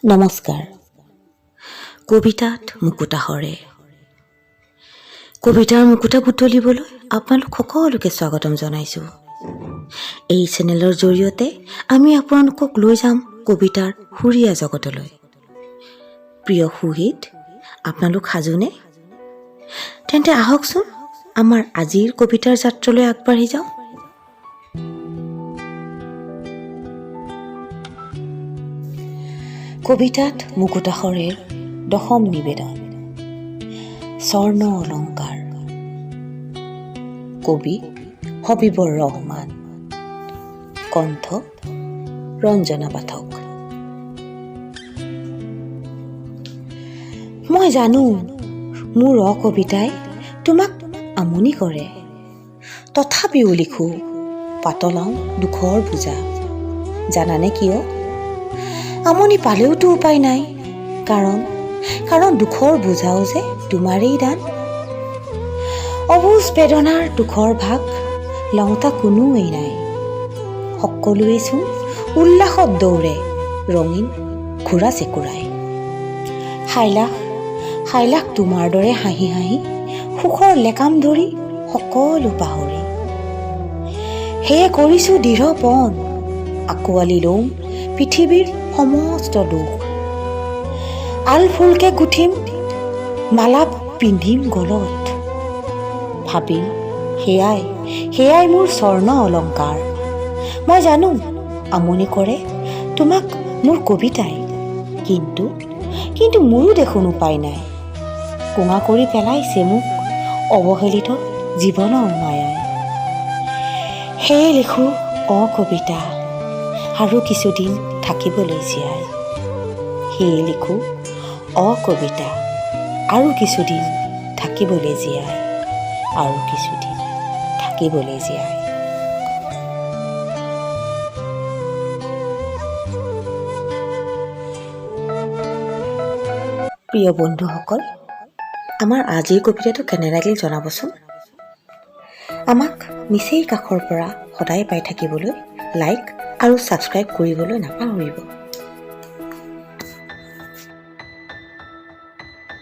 নমস্কাৰ। কবিতাত মুকুতা সৰে। কবিতাৰ মুকুতা বুটলিবলৈ আপোনালোক সকলোকে স্বাগতম জনাইছোঁ। এই চেনেলৰ জৰিয়তে আমি আপোনালোকক লৈ যাম কবিতাৰ সুৰীয়া জগতলৈ। প্ৰিয় সুহৃদ, আপোনালোক সাজুনে? তেন্তে আহকচোন আমাৰ আজিৰ কবিতাৰ যাত্ৰালৈ আগবাঢ়ি যাওঁ। কবিতাত মুকুতা সৰেৰ দশম নিবেদন। স্বৰ্ণ অলংকাৰ। কবি হবিবৰ ৰহমান। কণ্ঠ ৰঞ্জনা পাঠক। মই জানো মোৰ কবিতাই তোমাক আমনি কৰে, তথাপিও লিখো পাতলাও দুখৰ বোজা। জানানে কিয়? আমনি পালেওতো উপায় নাই, কাৰণ দুখৰ বোজাও যে তোমাৰেই দান। অবুজ বেদনাৰ দুখৰ ভাগ লওঁতা কোনোৱেই নাই। সকলোৱেচোন উল্লাসত দৌৰে ৰঙীন ঘোঁৰা চেকুৰাই। হাইলাখ তোমাৰ দৰে হাঁহি হাঁহি সুখৰ লেকাম ধৰি সকলো পাহৰি। সেয়ে কৰিছো দৃঢ় পণ, আঁকোৱালি লওঁ পৃথিৱীৰ সমস্ত দুখ। আল ফুলকে গুঠিম, মালা পিন্ধিম গলত। ভাবিম সেয়াই মোৰ স্বৰ্ণ অলংকাৰ। মই জানো আমনি কৰে তোমাক মোৰ কবিতাই, কিন্তু মোৰো দেখোন উপায় নাই। কোঙা কৰি পেলাইছে মোক অৱহেলিত জীৱনৰ মায়াই। সেয়ে লিখো কবিতা আৰু কিছুদিন থাকিবলৈ জীয়াই। সেয়ে লিখো কবিতা আৰু কিছুদিন থাকিবলৈ জীয়াই, আৰু কিছুদিন থাকিবলৈ জীয়াই। প্ৰিয় বন্ধুসকল, আমাৰ আজিৰ কবিতাটো কেনে লাগিল জনাবচোন। আমাক নিচেই কাষৰ পৰা সদায় পাই থাকিবলৈ লাইক আৰু ছাবস্ক্ৰাইব কৰিবলৈ নাপাহৰিব।